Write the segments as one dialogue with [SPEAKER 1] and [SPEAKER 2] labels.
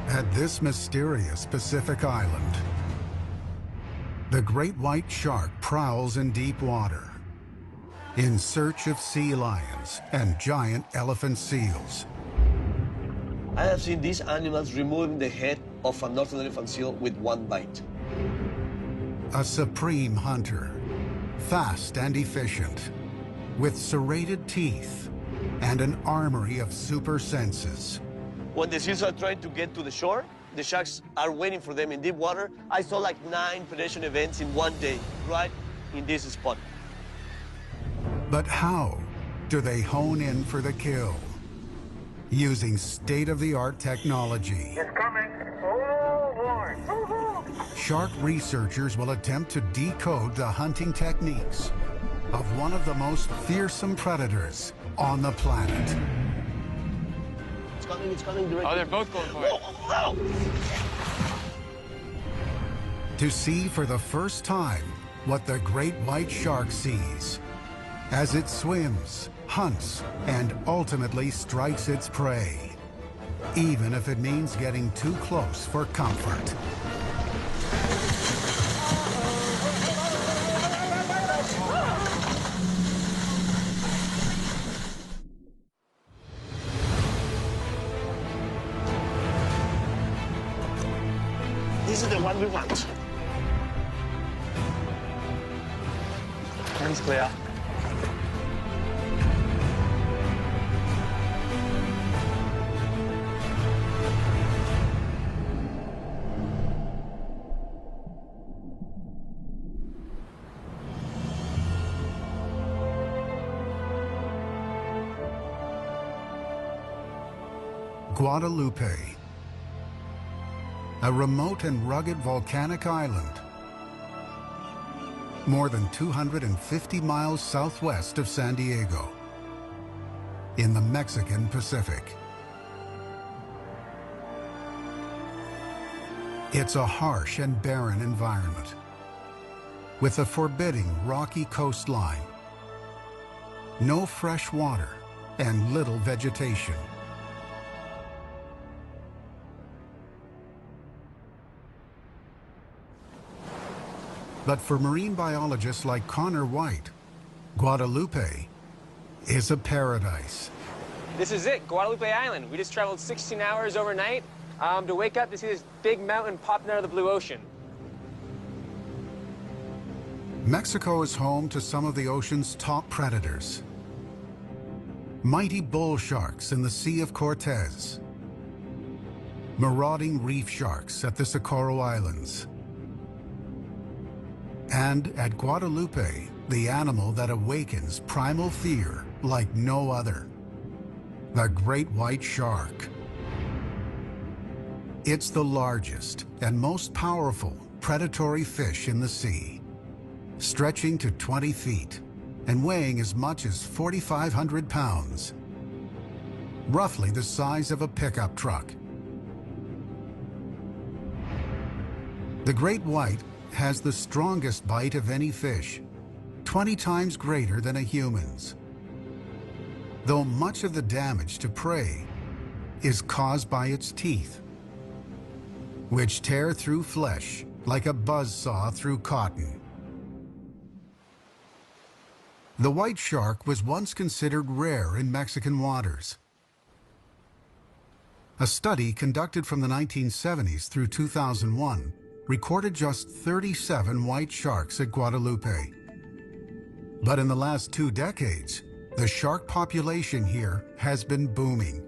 [SPEAKER 1] At this mysterious Pacific island, the great white shark prowls in deep water in search of sea lions and giant elephant seals.
[SPEAKER 2] I have seen these animals removing the head of a northern elephant seal with one bite.
[SPEAKER 1] A supreme hunter, fast and efficient, with serrated teeth and an armory of super senses.
[SPEAKER 2] When the seals are trying to get to the shore, the sharks are waiting for them in deep water. I saw like 9 predation events in one day, right in this spot.
[SPEAKER 1] But how do they hone in for the kill? Using state-of-the-art technology.
[SPEAKER 3] It's coming. Oh, boy.
[SPEAKER 1] Shark researchers will attempt to decode the hunting techniques of one of the most fearsome predators on the planet.
[SPEAKER 2] It's coming directly.
[SPEAKER 4] Oh, they're both going for it.
[SPEAKER 2] Whoa, whoa.
[SPEAKER 1] To see for the first time what the great white shark sees as it swims, hunts, and ultimately strikes its prey, even if it means getting too close for comfort.
[SPEAKER 2] This is the one we want.
[SPEAKER 4] Hands clear.
[SPEAKER 1] Guadalupe, a remote and rugged volcanic island, more than 250 miles southwest of San Diego, in the Mexican Pacific. It's a harsh and barren environment, with a forbidding rocky coastline, no fresh water, and little vegetation. But for marine biologists like Connor White, Guadalupe is a paradise.
[SPEAKER 4] This is it, Guadalupe Island. We just traveled 16 hours overnight to wake up to see this big mountain popping out of the blue ocean.
[SPEAKER 1] Mexico is home to some of the ocean's top predators. Mighty bull sharks in the Sea of Cortez, marauding reef sharks at the Socorro Islands, and at Guadalupe, the animal that awakens primal fear like no other, the great white shark. It's the largest and most powerful predatory fish in the sea, stretching to 20 feet and weighing as much as 4,500 pounds, roughly the size of a pickup truck. The great white has the strongest bite of any fish, 20 times greater than a human's, though much of the damage to prey is caused by its teeth, which tear through flesh like a buzzsaw through cotton. The white shark was once considered rare in Mexican waters. A study conducted from the 1970s through 2001 recorded just 37 white sharks at Guadalupe. But in the last 2 decades, the shark population here has been booming.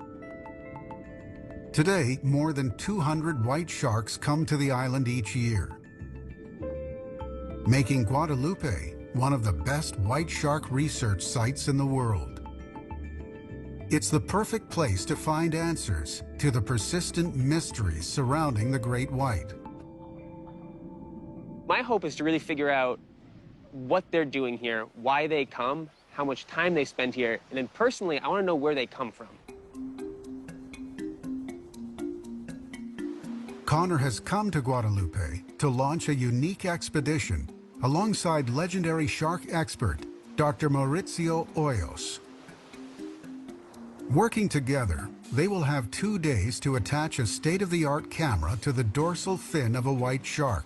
[SPEAKER 1] Today, more than 200 white sharks come to the island each year, making Guadalupe one of the best white shark research sites in the world. It's the perfect place to find answers to the persistent mysteries surrounding the great white.
[SPEAKER 4] My hope is to really figure out what they're doing here, why they come, how much time they spend here, and then personally, I want to know where they come from.
[SPEAKER 1] Connor has come to Guadalupe to launch a unique expedition alongside legendary shark expert Dr. Mauricio Hoyos. Working together, they will have 2 days to attach a state-of-the-art camera to the dorsal fin of a white shark,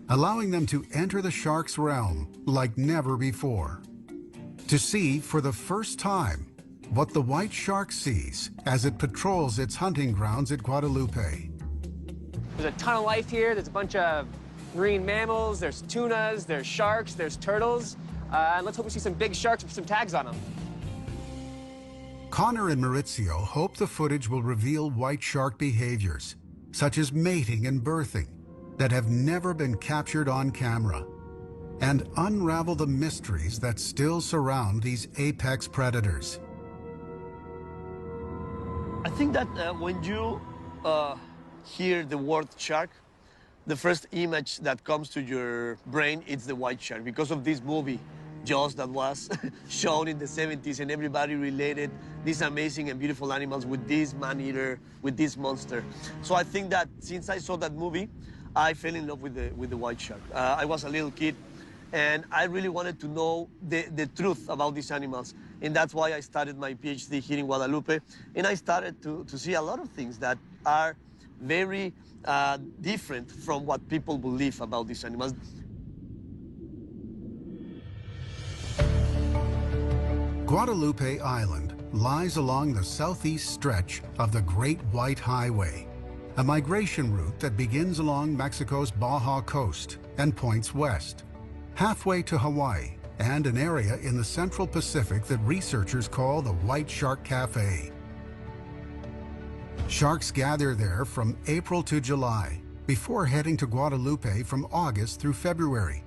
[SPEAKER 1] allowing them to enter the shark's realm like never before, to see for the first time what the white shark sees as it patrols its hunting grounds at Guadalupe.
[SPEAKER 4] There's a ton of life here. There's a bunch of marine mammals, there's tunas, there's sharks, there's turtles. And let's hope we see some big sharks with some tags on them.
[SPEAKER 1] Connor and Maurizio hope the footage will reveal white shark behaviors, such as mating and birthing, that have never been captured on camera, and unravel the mysteries that still surround these apex predators.
[SPEAKER 2] I think that when you hear the word shark, the first image that comes to your brain is the white shark because of this movie, Jaws, that was shown in the 70s, and everybody related these amazing and beautiful animals with this man-eater, with this monster. So I think that since I saw that movie, I fell in love with the white shark. I was a little kid, and I really wanted to know the truth about these animals. And that's why I started my PhD here in Guadalupe. And I started to see a lot of things that are very different from what people believe about these animals.
[SPEAKER 1] Guadalupe Island lies along the southeast stretch of the Great White Highway, a migration route that begins along Mexico's Baja coast and points west, halfway to Hawaii, and an area in the Central Pacific that researchers call the White Shark Cafe. Sharks gather there from April to July, before heading to Guadalupe from August through February.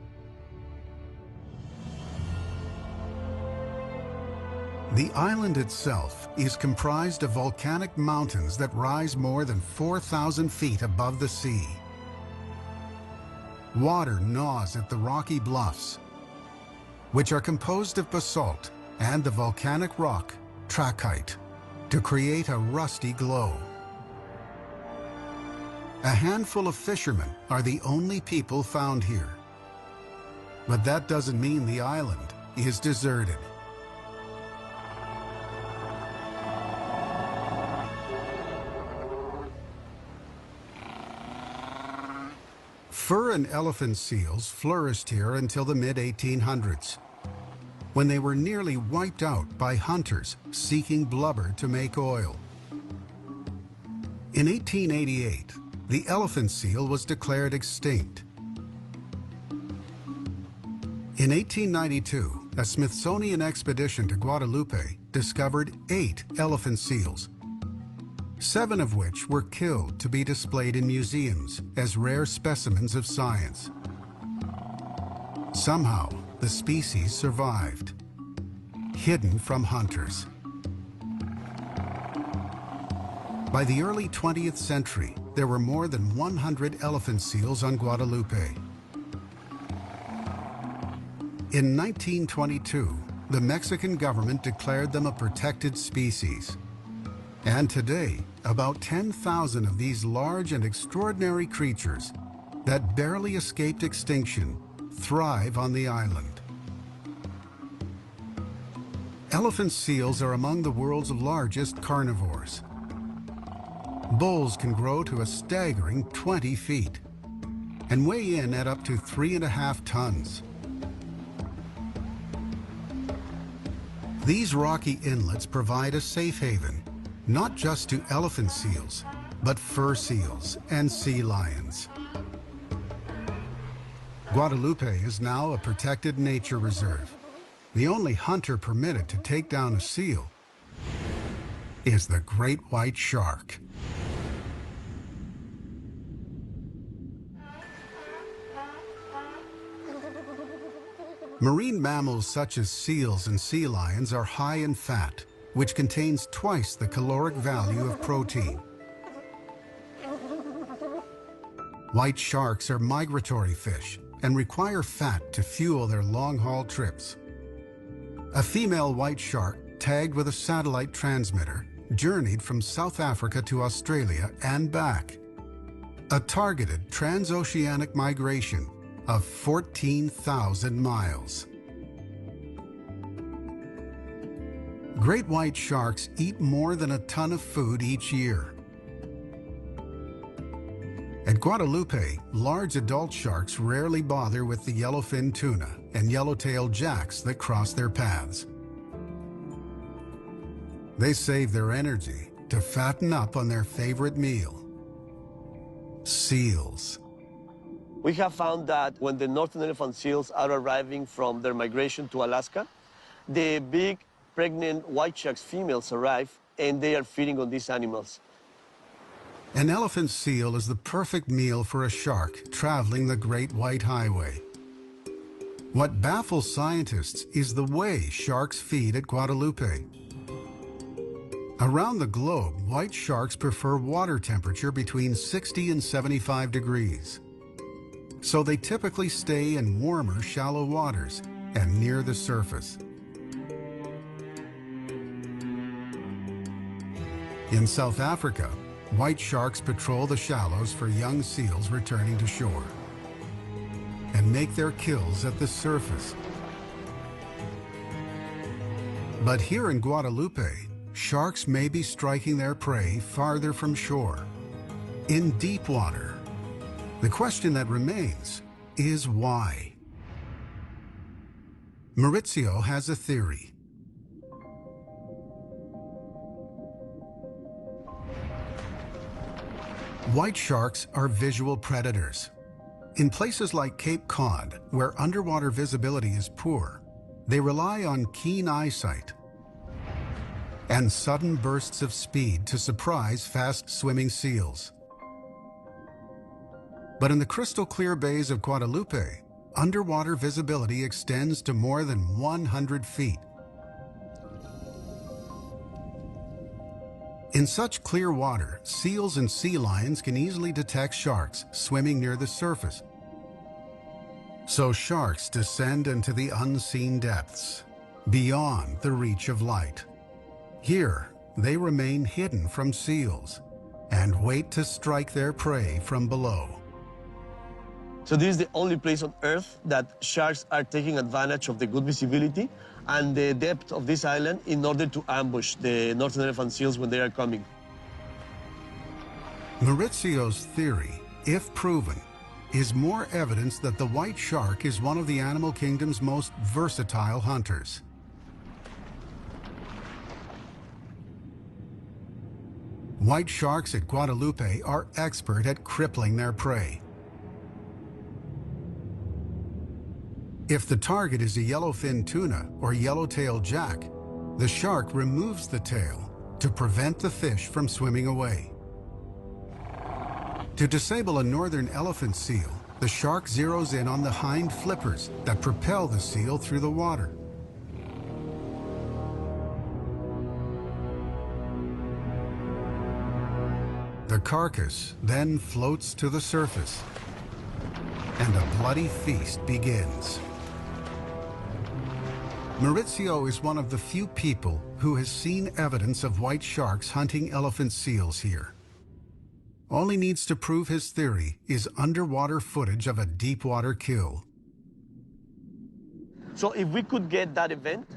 [SPEAKER 1] The island itself is comprised of volcanic mountains that rise more than 4,000 feet above the sea. Water gnaws at the rocky bluffs, which are composed of basalt and the volcanic rock, trachyte, to create a rusty glow. A handful of fishermen are the only people found here. But that doesn't mean the island is deserted. Fur and elephant seals flourished here until the mid-1800s, when they were nearly wiped out by hunters seeking blubber to make oil. In 1888, the elephant seal was declared extinct. In 1892, a Smithsonian expedition to Guadalupe discovered 8 elephant seals, 7 of which were killed to be displayed in museums as rare specimens of science. Somehow, the species survived, hidden from hunters. By the early 20th century, there were more than 100 elephant seals on Guadalupe. In 1922, the Mexican government declared them a protected species. And today, about 10,000 of these large and extraordinary creatures that barely escaped extinction thrive on the island. Elephant seals are among the world's largest carnivores. Bulls can grow to a staggering 20 feet and weigh in at up to 3.5 tons. These rocky inlets provide a safe haven, not just to elephant seals, but fur seals and sea lions. Guadalupe is now a protected nature reserve. The only hunter permitted to take down a seal is the great white shark. Marine mammals such as seals and sea lions are high in fat, which contains twice the caloric value of protein. White sharks are migratory fish and require fat to fuel their long-haul trips. A female white shark, tagged with a satellite transmitter, journeyed from South Africa to Australia and back. A targeted transoceanic migration of 14,000 miles. Great white sharks eat more than a ton of food each year. At Guadalupe, large adult sharks rarely bother with the yellowfin tuna and yellow-tailed jacks that cross their paths. They save their energy to fatten up on their favorite meal, seals.
[SPEAKER 2] We have found that when the northern elephant seals are arriving from their migration to Alaska, the big pregnant white sharks females arrive and they are feeding on these animals.
[SPEAKER 1] An elephant seal is the perfect meal for a shark traveling the Great White Highway. What baffles scientists is the way sharks feed at Guadalupe. Around the globe, white sharks prefer water temperature between 60 and 75 degrees. So they typically stay in warmer, shallow waters and near the surface. In South Africa, white sharks patrol the shallows for young seals returning to shore and make their kills at the surface. But here in Guadalupe, sharks may be striking their prey farther from shore, in deep water. The question that remains is why? Maurizio has a theory. White sharks are visual predators. In places like Cape Cod, where underwater visibility is poor, they rely on keen eyesight and sudden bursts of speed to surprise fast-swimming seals. But in the crystal-clear bays of Guadalupe, underwater visibility extends to more than 100 feet. In such clear water, seals and sea lions can easily detect sharks swimming near the surface. So sharks descend into the unseen depths, beyond the reach of light. Here, they remain hidden from seals and wait to strike their prey from below.
[SPEAKER 2] So this is the only place on Earth that sharks are taking advantage of the good visibility and the depth of this island in order to ambush the northern elephant seals when they are coming.
[SPEAKER 1] Maurizio's theory, if proven, is more evidence that the white shark is one of the animal kingdom's most versatile hunters. White sharks at Guadalupe are expert at crippling their prey. If the target is a yellowfin tuna or yellow-tailed jack, the shark removes the tail to prevent the fish from swimming away. To disable a northern elephant seal, the shark zeroes in on the hind flippers that propel the seal through the water. The carcass then floats to the surface, and a bloody feast begins. Maurizio is one of the few people who has seen evidence of white sharks hunting elephant seals here. All he needs to prove his theory is underwater footage of a deep-water kill.
[SPEAKER 2] So if we could get that event,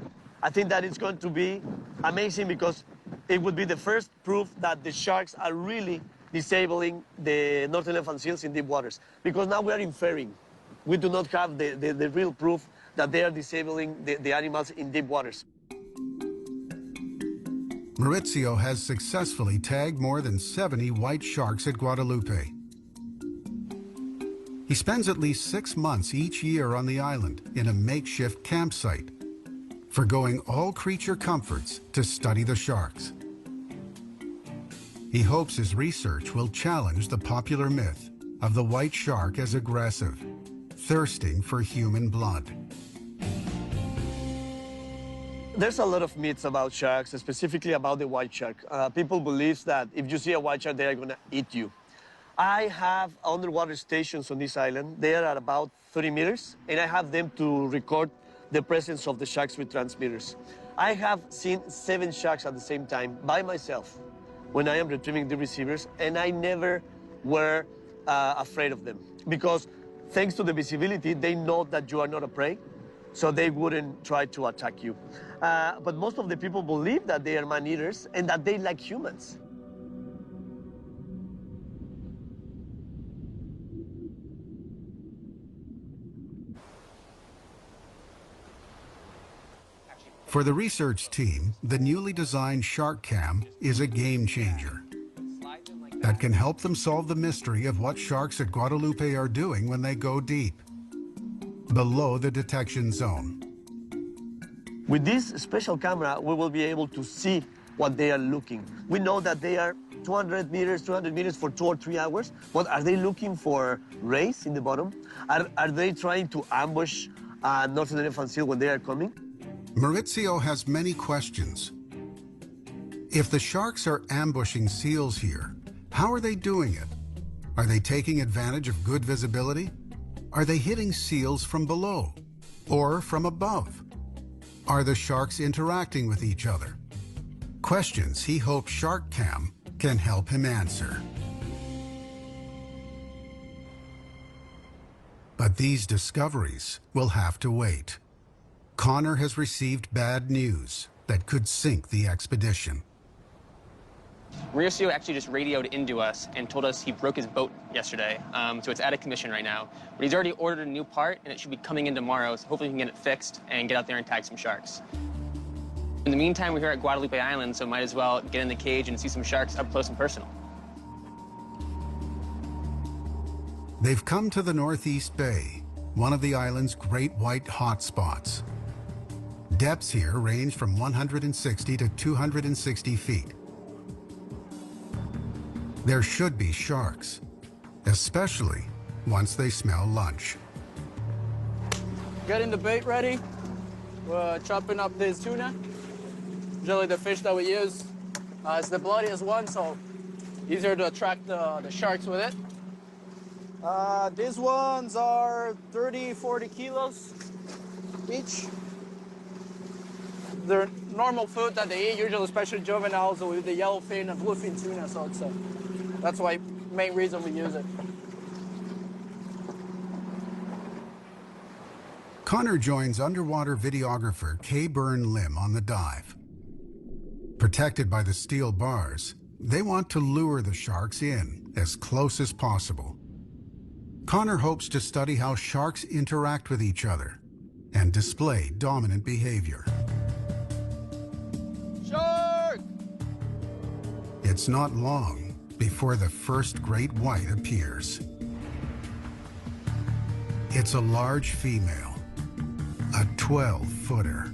[SPEAKER 2] I think that it's going to be amazing because it would be the first proof that the sharks are really disabling the northern elephant seals in deep waters. Because now we are inferring. We do not have the real proof that they are disabling the animals in deep waters.
[SPEAKER 1] Maurizio has successfully tagged more than 70 white sharks at Guadalupe. He spends at least 6 months each year on the island in a makeshift campsite, forgoing all creature comforts to study the sharks. He hopes his research will challenge the popular myth of the white shark as aggressive, thirsting for human blood.
[SPEAKER 2] There's a lot of myths about sharks, specifically about the white shark. People believe that if you see a white shark, they are going to eat you. I have underwater stations on this island. They are at about 30 meters, and I have them to record the presence of the sharks with transmitters. I have seen 7 sharks at the same time by myself when I am retrieving the receivers, and I never were afraid of them because thanks to the visibility, they know that you are not a prey. so they wouldn't try to attack you. But most of the people believe that they are man-eaters and that they like humans.
[SPEAKER 1] For the research team, the newly designed Shark Cam is a game changer that can help them solve the mystery of what sharks at Guadalupe are doing when they go deep, below the detection zone.
[SPEAKER 2] With this special camera, we will be able to see what they are looking. We know that they are 200 meters for 2 or 3 hours, but are they looking for rays in the bottom? Are they trying to ambush North Elephant seal when they are coming?
[SPEAKER 1] Maurizio has many questions. If the sharks are ambushing seals here, how are they doing it? Are they taking advantage of good visibility? Are they hitting seals from below or from above? Are the sharks interacting with each other? Questions he hopes Shark Cam can help him answer. But these discoveries will have to wait. Connor has received bad news that could sink the expedition.
[SPEAKER 4] Mauricio actually just radioed into us and told us he broke his boat yesterday, so it's out of commission right now. But he's already ordered a new part, and it should be coming in tomorrow, so hopefully we can get it fixed and get out there and tag some sharks. In the meantime, we're here at Guadalupe Island, so might as well get in the cage and see some sharks up close and personal.
[SPEAKER 1] They've come to the Northeast Bay, one of the island's great white hotspots. Depths here range from 160 to 260 feet. There should be sharks, especially once they smell lunch.
[SPEAKER 5] Getting the bait ready. We're chopping up this tuna. Usually the fish that we use is the bloodiest one, so easier to attract the sharks with it. These ones are 30, 40 kilos each. They're normal food that they eat, usually especially juveniles with the yellowfin and bluefin tuna, so that's why main reason we use it.
[SPEAKER 1] Connor joins underwater videographer Kay Byrne Lim on the dive. Protected by the steel bars, they want to lure the sharks in as close as possible. Connor hopes to study how sharks interact with each other and display dominant behavior.
[SPEAKER 5] Shark!
[SPEAKER 1] It's not long before the first great white appears. It's a large female, a 12-footer.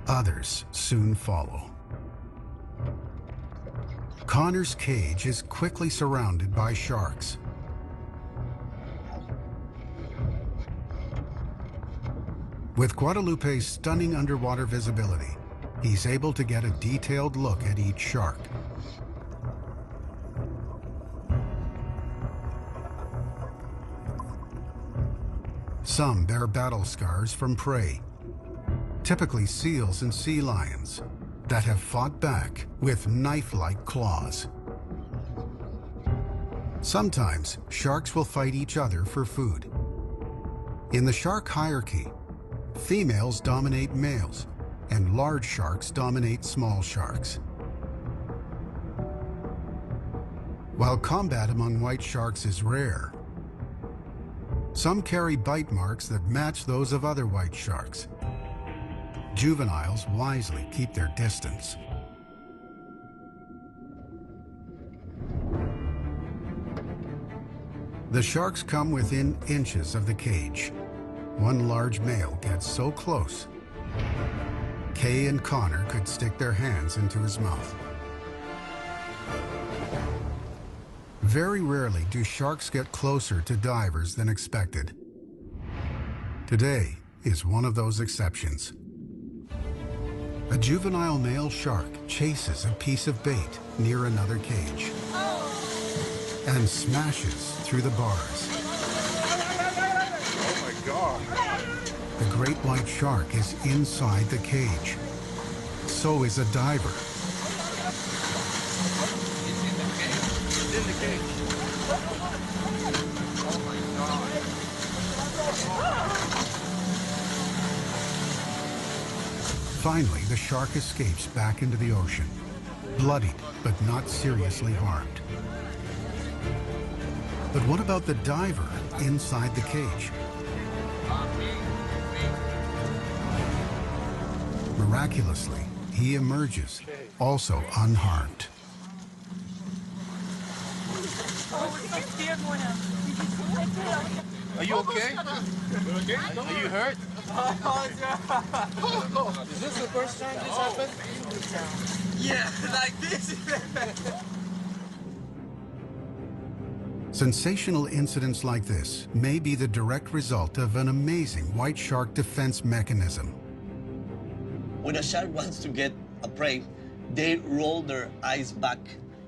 [SPEAKER 1] Others soon follow. Connor's cage is quickly surrounded by sharks. With Guadalupe's stunning underwater visibility, he's able to get a detailed look at each shark. Some bear battle scars from prey, typically seals and sea lions, that have fought back with knife-like claws. Sometimes sharks will fight each other for food. In the shark hierarchy, females dominate males, and large sharks dominate small sharks. While combat among white sharks is rare, some carry bite marks that match those of other white sharks. Juveniles wisely keep their distance. The sharks come within inches of the cage. One large male gets so close, Kay and Connor could stick their hands into his mouth. Very rarely do sharks get closer to divers than expected. Today is one of those exceptions. A juvenile male shark chases a piece of bait near another cage and smashes through the bars.
[SPEAKER 6] Oh my God.
[SPEAKER 1] The great white shark is inside the cage. So is a diver.
[SPEAKER 6] It's in the cage.
[SPEAKER 1] Finally, the shark escapes back into the ocean, bloodied but not seriously harmed. But what about the diver inside the cage? Miraculously, he emerges, also unharmed.
[SPEAKER 6] Are you okay? Okay? Are you hurt? Is this the first time this happened?
[SPEAKER 2] Yeah, like this.
[SPEAKER 1] Sensational incidents like this may be the direct result of an amazing white shark defense mechanism.
[SPEAKER 2] When a shark wants to get a prey, they roll their eyes back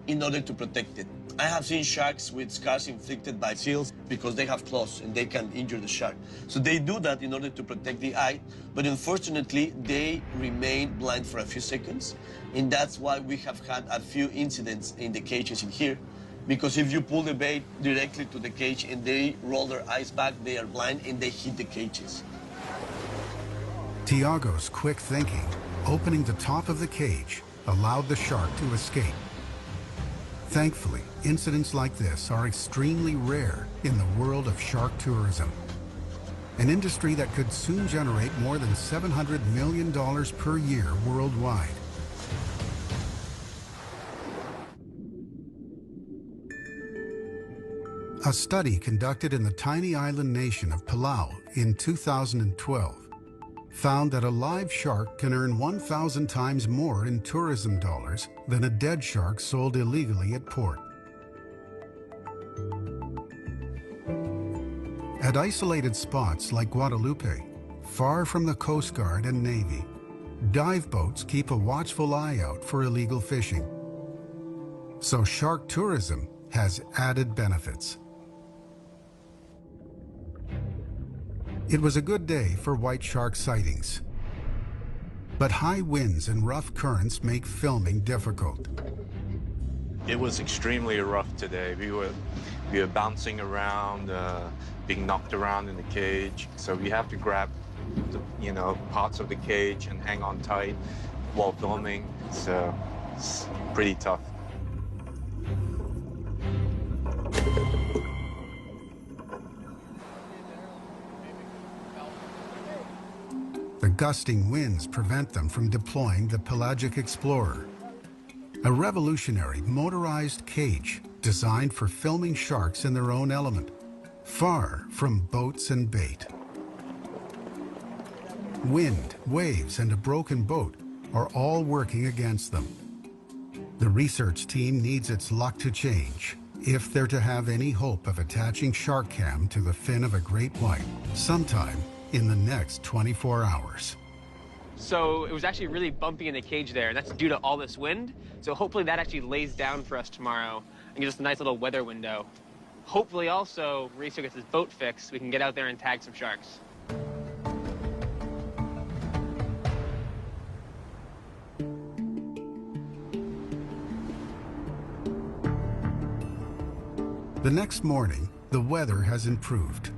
[SPEAKER 2] in order to protect it. I have seen sharks with scars inflicted by seals because they have claws and they can injure the shark. So they do that in order to protect the eye, but unfortunately, they remain blind for a few seconds. And that's why we have had a few incidents in the cages in here. Because if you pull the bait directly to the cage and they roll their eyes back, they are blind and they hit the cages.
[SPEAKER 1] Tiago's quick thinking, opening the top of the cage, allowed the shark to escape. Thankfully, incidents like this are extremely rare in the world of shark tourism, an industry that could soon generate more than $700 million per year worldwide. A study conducted in the tiny island nation of Palau in 2012 found that a live shark can earn 1,000 times more in tourism dollars than a dead shark sold illegally at port. At isolated spots like Guadalupe, far from the Coast Guard and Navy, dive boats keep a watchful eye out for illegal fishing. So shark tourism has added benefits. It was a good day for white shark sightings. But high winds and rough currents make filming difficult.
[SPEAKER 7] It was extremely rough today. We were bouncing around, being knocked around in the cage. So we have to grab, parts of the cage and hang on tight while filming. So it's pretty tough.
[SPEAKER 1] The gusting winds prevent them from deploying the Pelagic Explorer, a revolutionary motorized cage designed for filming sharks in their own element, far from boats and bait. Wind, waves, and a broken boat are all working against them. The research team needs its luck to change if they're to have any hope of attaching shark cam to the fin of a great white sometime in the next 24 hours.
[SPEAKER 4] So it was actually really bumpy in the cage there, and that's due to all this wind. So hopefully that actually lays down for us tomorrow and gives us a nice little weather window. Hopefully also, Mauricio gets his boat fixed, we can get out there and tag some sharks.
[SPEAKER 1] The next morning, the weather has improved,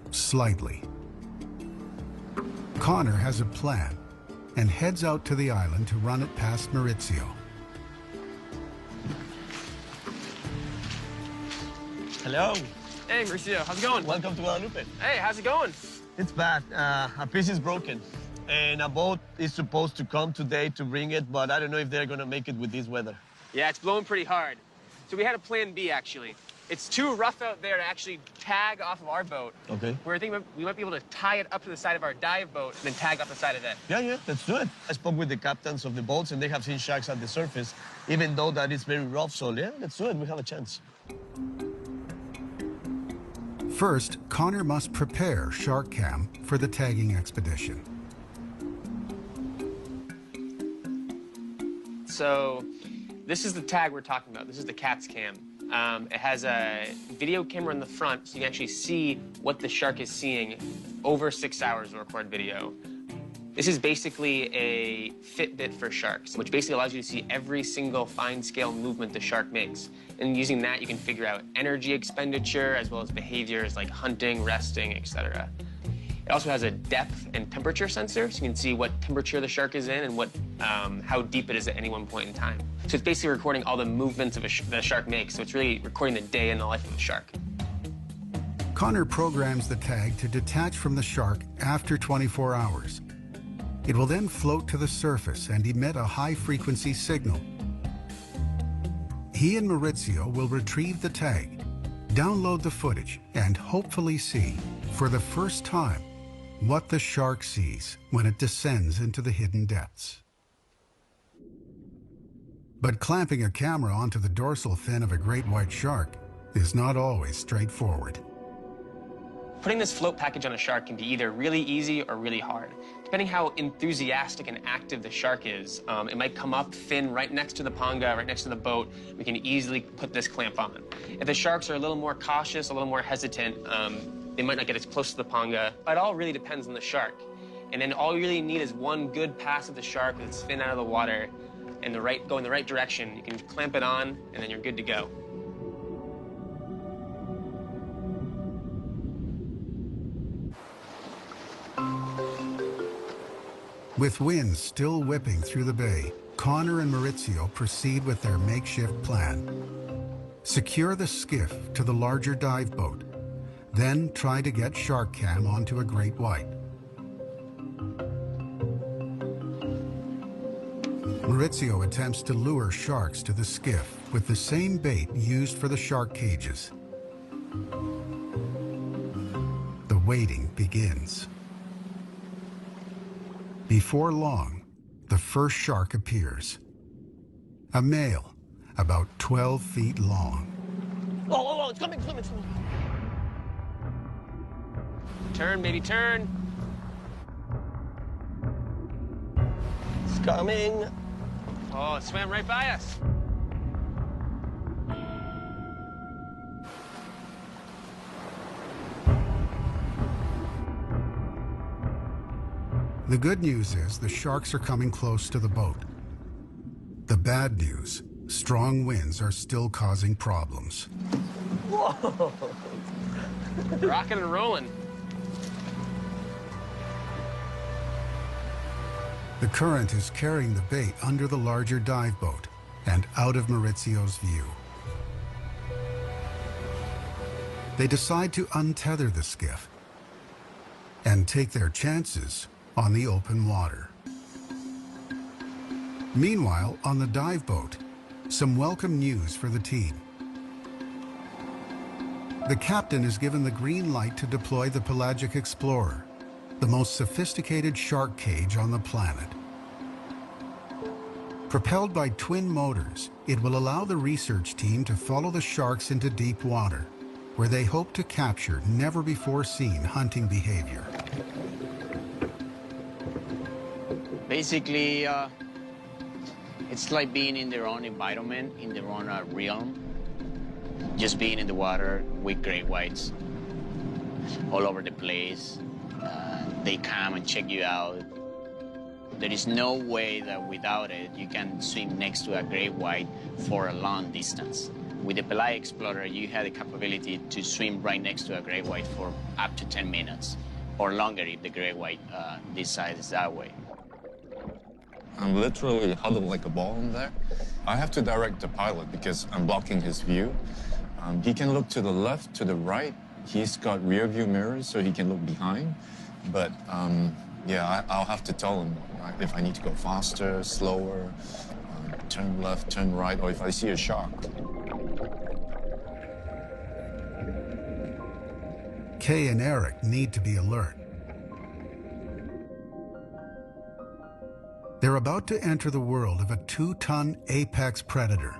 [SPEAKER 1] slightly. Connor has a plan and heads out to the island to run it past Mauricio.
[SPEAKER 2] Hello.
[SPEAKER 4] Hey, Mauricio, how's it going?
[SPEAKER 2] Welcome to Guadalupe.
[SPEAKER 4] Hey, how's it going?
[SPEAKER 2] It's bad. A piece is broken. And a boat is supposed to come today to bring it, but I don't know if they're gonna make it with this weather.
[SPEAKER 4] Yeah, it's blowing pretty hard. So we had a plan B, actually. It's too rough out there to actually tag off of our boat.
[SPEAKER 2] Okay.
[SPEAKER 4] We're thinking we might be able to tie it up to the side of our dive boat and then tag off the side of it.
[SPEAKER 2] Yeah, let's do it. I spoke with the captains of the boats, and they have seen sharks at the surface, even though that is very rough. So yeah, let's do it. We have a chance.
[SPEAKER 1] First, Connor must prepare shark cam for the tagging expedition.
[SPEAKER 4] So this is the tag we're talking about. This is the cat's cam. It has a video camera in the front, so you can actually see what the shark is seeing over 6 hours of record video. This is basically a Fitbit for sharks, which basically allows you to see every single fine-scale movement the shark makes. And using that, you can figure out energy expenditure as well as behaviors like hunting, resting, etc. It also has a depth and temperature sensor, so you can see what temperature the shark is in and how deep it is at any one point in time. So it's basically recording all the movements of the shark makes, so it's really recording the day in the life of the shark.
[SPEAKER 1] Connor programs the tag to detach from the shark after 24 hours. It will then float to the surface and emit a high-frequency signal. He and Maurizio will retrieve the tag, download the footage, and hopefully see, for the first time, what the shark sees when it descends into the hidden depths. But clamping a camera onto the dorsal fin of a great white shark is not always straightforward.
[SPEAKER 4] Putting this float package on a shark can be either really easy or really hard. Depending how enthusiastic and active the shark is, it might come up, fin right next to the panga, right next to the boat. We can easily put this clamp on. If the sharks are a little more cautious, a little more hesitant, they might not get as close to the panga. It all really depends on the shark. And then all you really need is one good pass of the shark with its fin out of the water and go in the right direction. You can clamp it on, and then you're good to go.
[SPEAKER 1] With winds still whipping through the bay, Connor and Maurizio proceed with their makeshift plan. Secure the skiff to the larger dive boat, then try to get shark cam onto a great white. Maurizio attempts to lure sharks to the skiff with the same bait used for the shark cages. The waiting begins. Before long, the first shark appears. A male, about 12 feet long.
[SPEAKER 2] Oh, it's coming, it's coming, it's coming.
[SPEAKER 4] Turn, baby, turn.
[SPEAKER 2] It's coming.
[SPEAKER 4] Oh, it swam right by us.
[SPEAKER 1] The good news is the sharks are coming close to the boat. The bad news, strong winds are still causing problems.
[SPEAKER 2] Whoa.
[SPEAKER 4] Rocking and rolling.
[SPEAKER 1] The current is carrying the bait under the larger dive boat and out of Maurizio's view. They decide to untether the skiff and take their chances on the open water. Meanwhile, on the dive boat, some welcome news for the team. The captain is given the green light to deploy the Pelagic Explorer, the most sophisticated shark cage on the planet. Propelled by twin motors, it will allow the research team to follow the sharks into deep water, where they hope to capture never-before-seen hunting behavior.
[SPEAKER 8] Basically, it's like being in their own environment, in their own realm. Just being in the water with great whites all over the place. They come and check you out. There is no way that without it, you can swim next to a great white for a long distance. With the Pelagic Explorer, you have the capability to swim right next to a great white for up to 10 minutes, or longer if the great white decides that way.
[SPEAKER 9] I'm literally huddled like a ball in there. I have to direct the pilot because I'm blocking his view. He can look to the left, to the right. He's got rear view mirrors so he can look behind. But yeah, I'll have to tell him if I need to go faster, slower, turn left, turn right, or if I see a shark.
[SPEAKER 1] Kay and Eric need to be alert. They're about to enter the world of a 2-ton apex predator,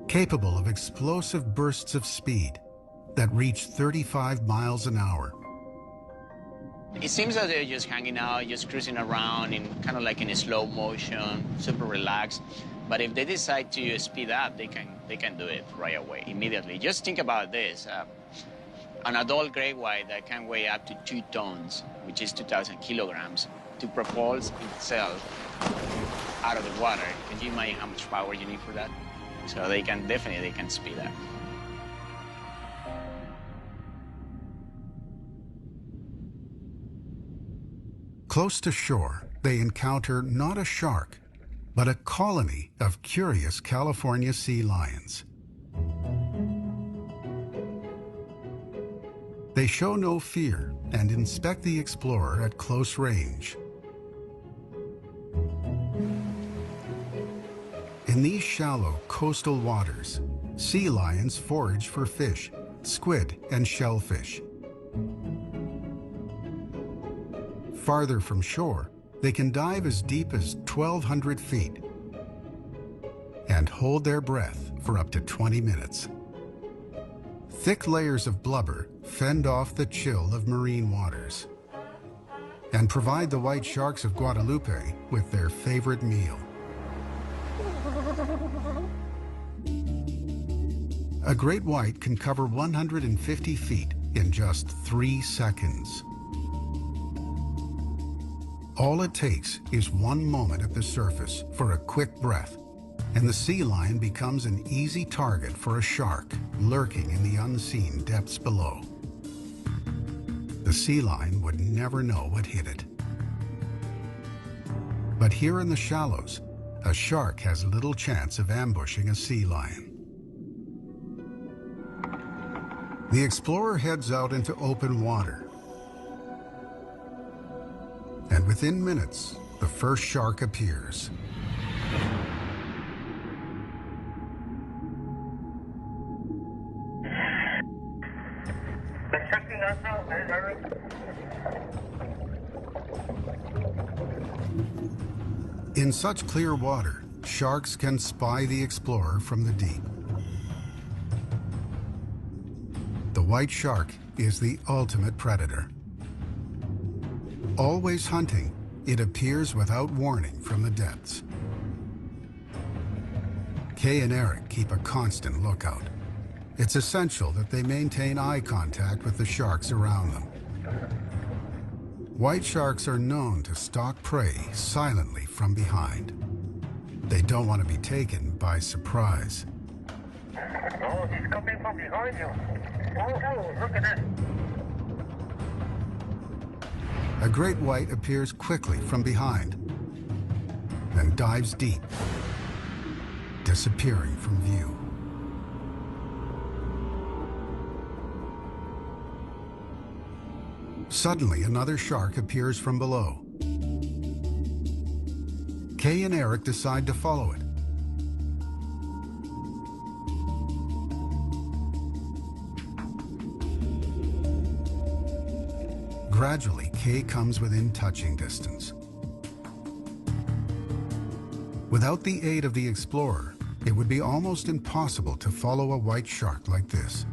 [SPEAKER 1] capable of explosive bursts of speed that reach 35 miles an hour.
[SPEAKER 8] It seems that they're just hanging out, just cruising around in kind of like in a slow motion, super relaxed. But if they decide to speed up, they can do it right away, immediately. Just think about this. An adult great white that can weigh up to 2 tons, which is 2,000 kilograms, to propulse itself out of the water. Can you imagine how much power you need for that? So they can speed up.
[SPEAKER 1] Close to shore, they encounter not a shark, but a colony of curious California sea lions. They show no fear and inspect the explorer at close range. In these shallow coastal waters, sea lions forage for fish, squid, and shellfish. Farther from shore, they can dive as deep as 1,200 feet and hold their breath for up to 20 minutes. Thick layers of blubber fend off the chill of marine waters and provide the white sharks of Guadalupe with their favorite meal. A great white can cover 150 feet in just 3 seconds. All it takes is one moment at the surface for a quick breath, and the sea lion becomes an easy target for a shark lurking in the unseen depths below. The sea lion would never know what hit it. But here in the shallows, a shark has little chance of ambushing a sea lion. The explorer heads out into open water. And within minutes, the first shark appears.
[SPEAKER 3] They're checking us out, Eric.
[SPEAKER 1] In such clear water, sharks can spy the explorer from the deep. The white shark is the ultimate predator. Always hunting, it appears without warning from the depths. Kay and Eric keep a constant lookout. It's essential that they maintain eye contact with the sharks around them. White sharks are known to stalk prey silently from behind. They don't want to be taken by surprise.
[SPEAKER 3] Oh, he's coming from behind you. Oh, look at that.
[SPEAKER 1] A great white appears quickly from behind, then dives deep, disappearing from view. Suddenly, another shark appears from below. Kay and Eric decide to follow it. Gradually, Kay comes within touching distance. Without the aid of the explorer, it would be almost impossible to follow a white shark like this.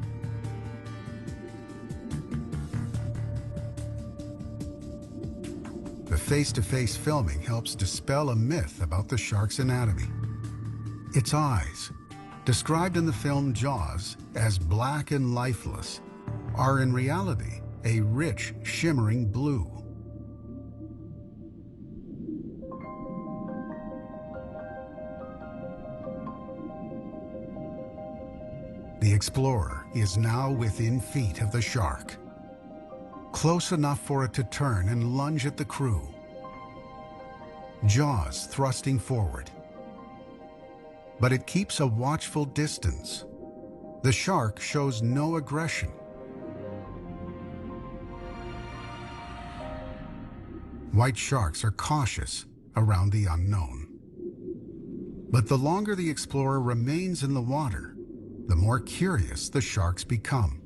[SPEAKER 1] The face-to-face filming helps dispel a myth about the shark's anatomy. Its eyes, described in the film Jaws as black and lifeless, are in reality a rich, shimmering blue. The explorer is now within feet of the shark, close enough for it to turn and lunge at the crew. Jaws thrusting forward. But it keeps a watchful distance. The shark shows no aggression. White sharks are cautious around the unknown. But the longer the explorer remains in the water, the more curious the sharks become.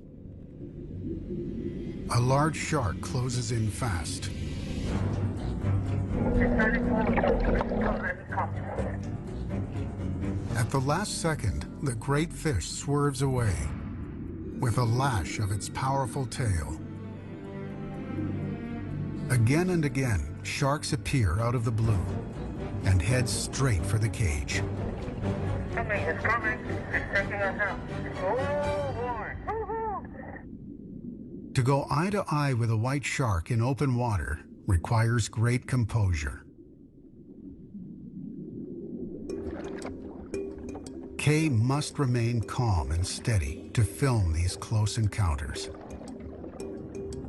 [SPEAKER 1] A large shark closes in fast. At the last second, the great fish swerves away with a lash of its powerful tail. Again and again, sharks appear out of the blue and head straight for the cage.
[SPEAKER 3] Coming, it's coming. It's checking us out. Oh, boy.
[SPEAKER 1] To go eye to eye with a white shark in open water requires great composure. Kay must remain calm and steady to film these close encounters.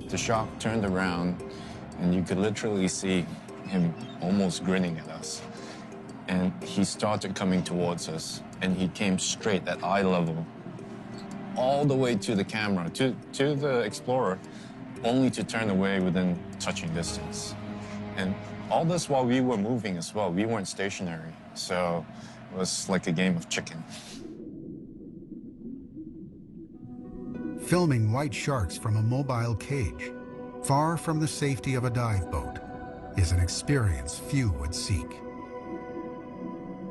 [SPEAKER 9] The shark turned around, and you could literally see him almost grinning at us. And he started coming towards us, and he came straight at eye level, all the way to the camera, to the Explorer, only to turn away within touching distance. And all this while we were moving as well. We weren't stationary, so it was like a game of chicken.
[SPEAKER 1] Filming white sharks from a mobile cage, far from the safety of a dive boat, is an experience few would seek.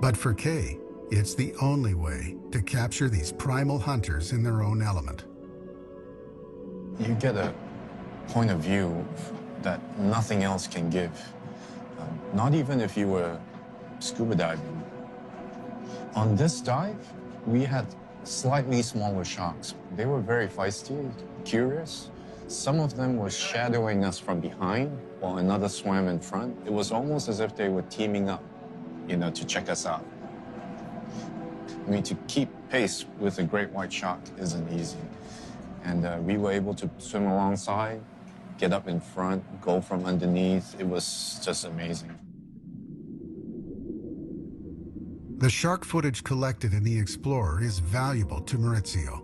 [SPEAKER 1] But for Kay, it's the only way to capture these primal hunters in their own element.
[SPEAKER 9] You get a point of view that nothing else can give. Not even if you were scuba diving. On this dive, we had slightly smaller sharks. They were very feisty, curious. Some of them were shadowing us from behind while another swam in front. It was almost as if they were teaming up, to check us out. I mean, to keep pace with a great white shark isn't easy. And we were able to swim alongside, get up in front, go from underneath. It was just amazing.
[SPEAKER 1] The shark footage collected in the Explorer is valuable to Maurizio.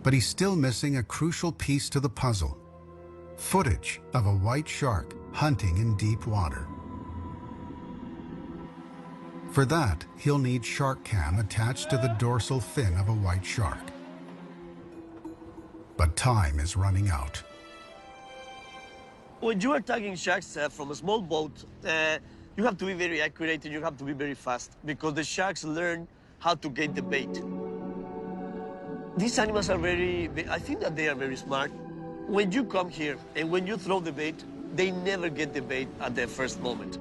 [SPEAKER 1] But he's still missing a crucial piece to the puzzle: footage of a white shark hunting in deep water. For that, he'll need shark cam attached to the dorsal fin of a white shark. But time is running out.
[SPEAKER 2] When you are tagging sharks from a small boat, you have to be very accurate and you have to be very fast because the sharks learn how to get the bait. These animals are I think that they are very smart. When you come here and when you throw the bait, they never get the bait at the first moment.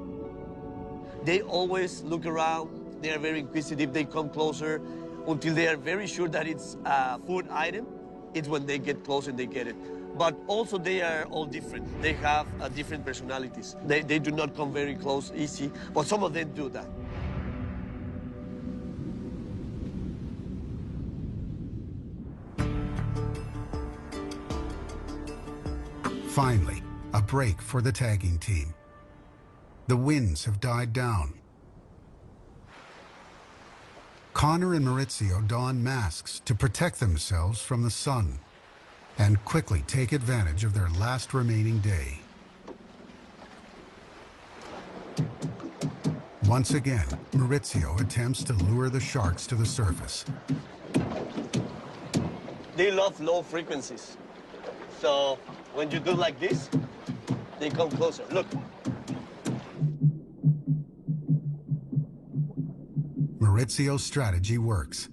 [SPEAKER 2] They always look around, they are very inquisitive, they come closer until they are very sure that it's a food item. It's when they get close and they get it. But also they are all different. They have different personalities. They do not come very close easy, but some of them do that.
[SPEAKER 1] Finally, a break for the tagging team. The winds have died down. Connor and Maurizio don masks to protect themselves from the sun and quickly take advantage of their last remaining day. Once again, Maurizio attempts to lure the sharks to the surface.
[SPEAKER 2] They love low frequencies. So when you do like this, they come closer. Look.
[SPEAKER 1] Maurizio's strategy works.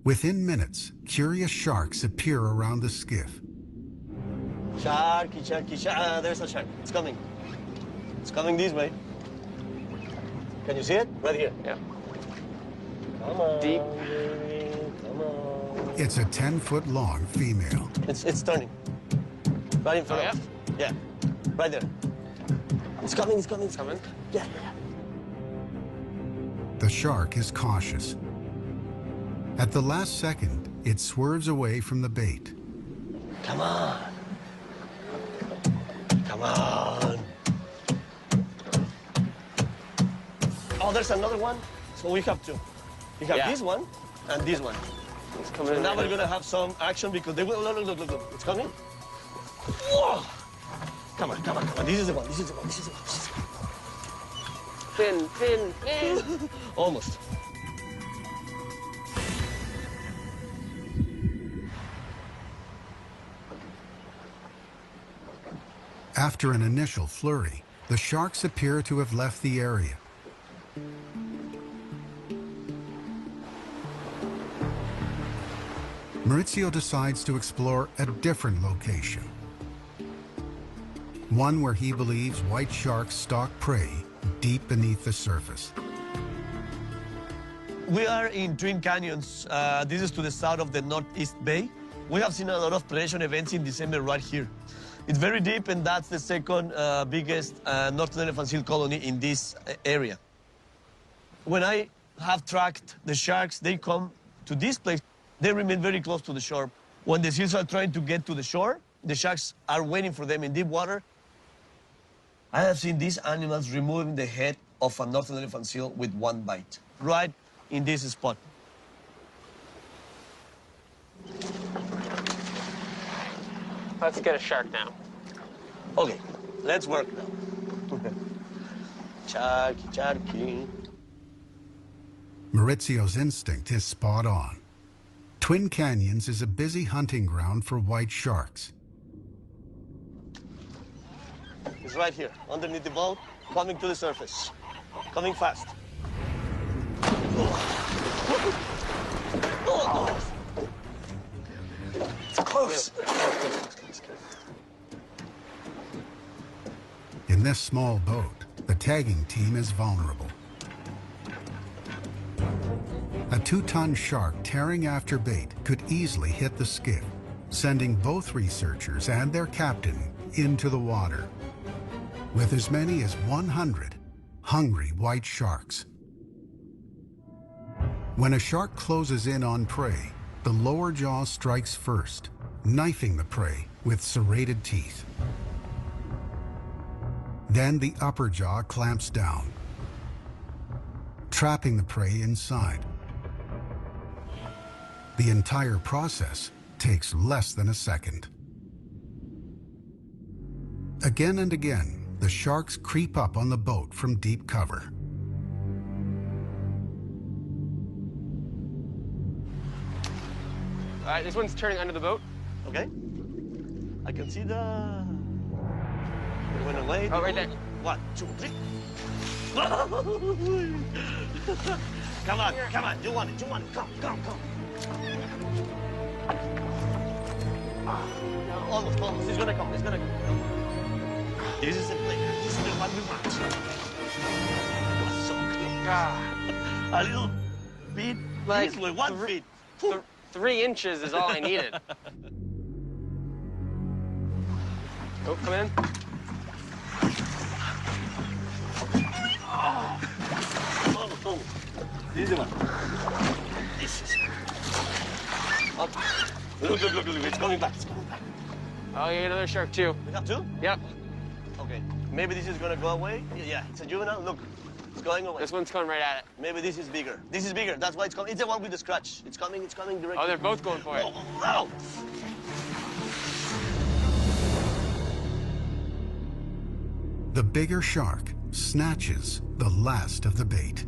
[SPEAKER 1] Within minutes, curious sharks appear around the skiff.
[SPEAKER 2] Sharky, sharky, shark. There's a shark. It's coming. It's coming this way. Can you see it? Right here. Yeah. Come on. Deep. Baby. Come on.
[SPEAKER 1] It's a 10-foot-long female.
[SPEAKER 2] It's turning. Right in front of us. Yeah. Right there. It's coming, it's coming, it's coming. Yeah.
[SPEAKER 1] The shark is cautious. At the last second, it swerves away from the bait.
[SPEAKER 2] Come on. Come on. Oh, there's another one. So we have two. We have this one and this one. It's coming. So now we're gonna have some action because they will. Look. It's coming. Whoa! Come on. This is the one. This is the one. Pin. Almost.
[SPEAKER 1] After an initial flurry, the sharks appear to have left the area. Maurizio decides to explore a different location. One where he believes white sharks stalk prey deep beneath the surface.
[SPEAKER 2] We are in Twin Canyons. This is to the south of the Northeast Bay. We have seen a lot of predation events in December right here. It's very deep, and that's the second biggest northern elephant seal colony in this area. When I have tracked the sharks, they come to this place. They remain very close to the shore. When the seals are trying to get to the shore, the sharks are waiting for them in deep water. I have seen these animals removing the head of a northern elephant seal with one bite, right in this spot.
[SPEAKER 4] Let's get a shark now.
[SPEAKER 2] Okay, let's work now. Sharky, sharky.
[SPEAKER 1] Maurizio's instinct is spot on. Twin Canyons is a busy hunting ground for white sharks.
[SPEAKER 2] It's right here, underneath the boat, coming to the surface. Coming fast. It's close.
[SPEAKER 1] In this small boat, the tagging team is vulnerable. A 2-ton shark tearing after bait could easily hit the skiff, sending both researchers and their captain into the water, with as many as 100 hungry white sharks. When a shark closes in on prey, the lower jaw strikes first, knifing the prey with serrated teeth. Then the upper jaw clamps down, trapping the prey inside. The entire process takes less than a second. Again and again, the sharks creep up on the boat from deep cover.
[SPEAKER 4] All right, this one's turning under the boat.
[SPEAKER 2] Okay. I can see the... It went away.
[SPEAKER 4] Oh, right there.
[SPEAKER 2] 1, 2, 3. Come on, come on. You want it, you want it. Come, come, come. Almost, almost. It's gonna come, it's gonna come. This is the play. This is the one we want. So close. A little bit.
[SPEAKER 4] Like
[SPEAKER 2] this way, 1 feet.
[SPEAKER 4] 3 inches is all I needed. Oh, come in.
[SPEAKER 2] Almost, almost. This is the one. This is it. Up. Look, look, look, look. It's coming back. It's coming back.
[SPEAKER 4] Oh, you got another shark too.
[SPEAKER 2] We have 2?
[SPEAKER 4] Yep.
[SPEAKER 2] Okay. Maybe this is gonna go away. Yeah, it's a juvenile. Look, it's going away.
[SPEAKER 4] This one's coming right at it.
[SPEAKER 2] Maybe this is bigger. This is bigger. That's why it's coming. It's the one with the scratch. It's coming directly.
[SPEAKER 4] Oh, they're both going for it.
[SPEAKER 2] Oh, no.
[SPEAKER 1] The bigger shark snatches the last of the bait.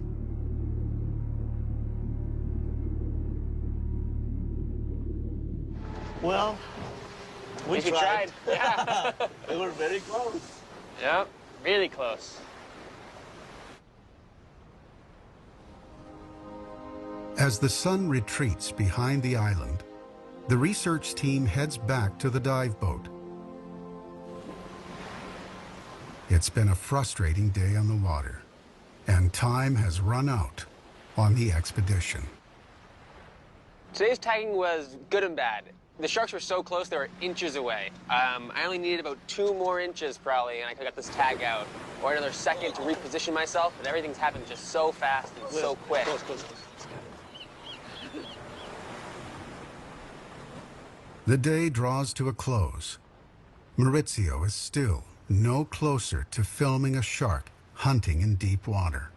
[SPEAKER 2] Well, we
[SPEAKER 4] You tried. Yeah.
[SPEAKER 2] We were very close.
[SPEAKER 4] Yep, really close.
[SPEAKER 1] As the sun retreats behind the island, the research team heads back to the dive boat. It's been a frustrating day on the water, and time has run out on the expedition.
[SPEAKER 4] Today's tagging was good and bad. The sharks were so close, they were inches away. I only needed about 2 more inches probably, and I could have got this tag out, or another second to reposition myself, but everything's happened just so fast and so quick.
[SPEAKER 2] Close, close, close.
[SPEAKER 1] The day draws to a close. Maurizio is still no closer to filming a shark hunting in deep water.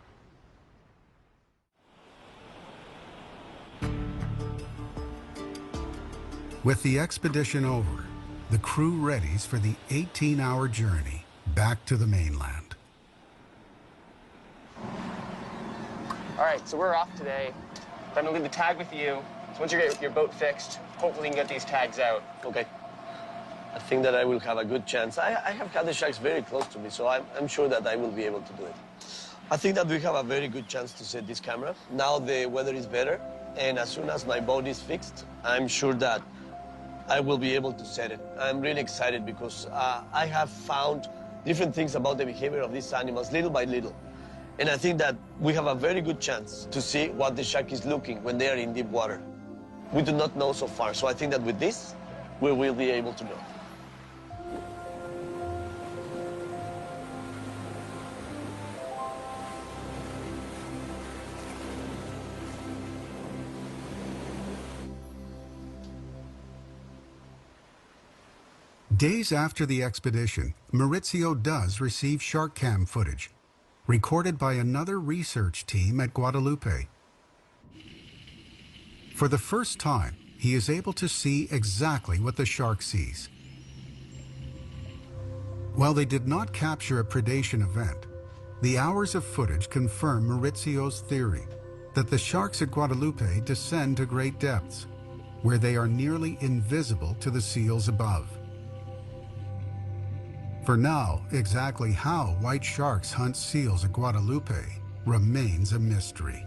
[SPEAKER 1] With the expedition over, the crew readies for the 18-hour journey back to the mainland.
[SPEAKER 4] All right, so we're off today. I'm gonna leave the tag with you. So once you get your boat fixed, hopefully you can get these tags out.
[SPEAKER 2] Okay. I think that I will have a good chance. I have had the sharks very close to me, so I'm sure that I will be able to do it. I think that we have a very good chance to set this camera. Now the weather is better, and as soon as my boat is fixed, I'm sure that I will be able to set it. I'm really excited because I have found different things about the behavior of these animals little by little. And I think that we have a very good chance to see what the shark is looking when they are in deep water. We do not know so far, so I think that with this, we will be able to know.
[SPEAKER 1] Days after the expedition, Maurizio does receive shark cam footage, recorded by another research team at Guadalupe. For the first time, he is able to see exactly what the shark sees. While they did not capture a predation event, the hours of footage confirm Maurizio's theory that the sharks at Guadalupe descend to great depths, where they are nearly invisible to the seals above. For now, exactly how white sharks hunt seals at Guadalupe remains a mystery.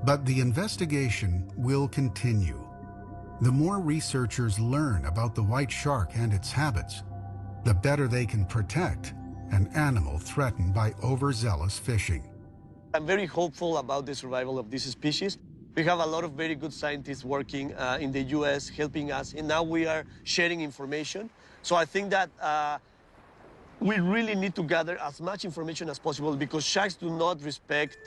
[SPEAKER 1] But the investigation will continue. The more researchers learn about the white shark and its habits, the better they can protect an animal threatened by overzealous fishing.
[SPEAKER 2] I'm very hopeful about the survival of this species. We have a lot of very good scientists working in the US helping us, and now we are sharing information. So I think that we really need to gather as much information as possible because sharks do not respect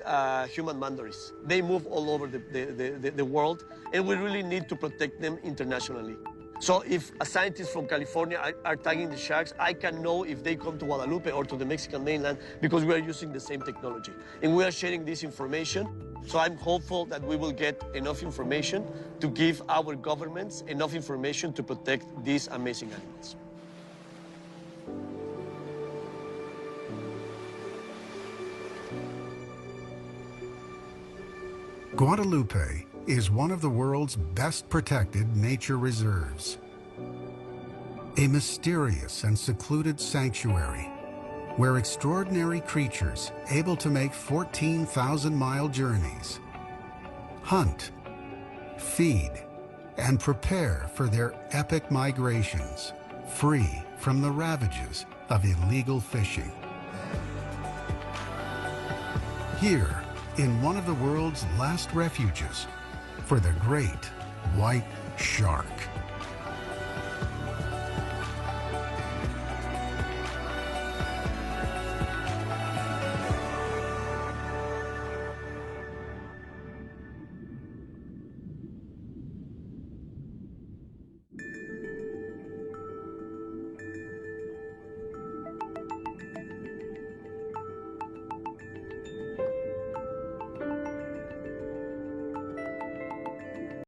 [SPEAKER 2] human boundaries. They move all over the world, and we really need to protect them internationally. So if a scientist from California are tagging the sharks, I can know if they come to Guadalupe or to the Mexican mainland because we are using the same technology. And we are sharing this information. So I'm hopeful that we will get enough information to give our governments enough information to protect these amazing animals.
[SPEAKER 1] Guadalupe is one of the world's best protected nature reserves. A mysterious and secluded sanctuary where extraordinary creatures able to make 14,000-mile journeys hunt, feed, and prepare for their epic migrations, free from the ravages of illegal fishing. Here, in one of the world's last refuges for the great white shark.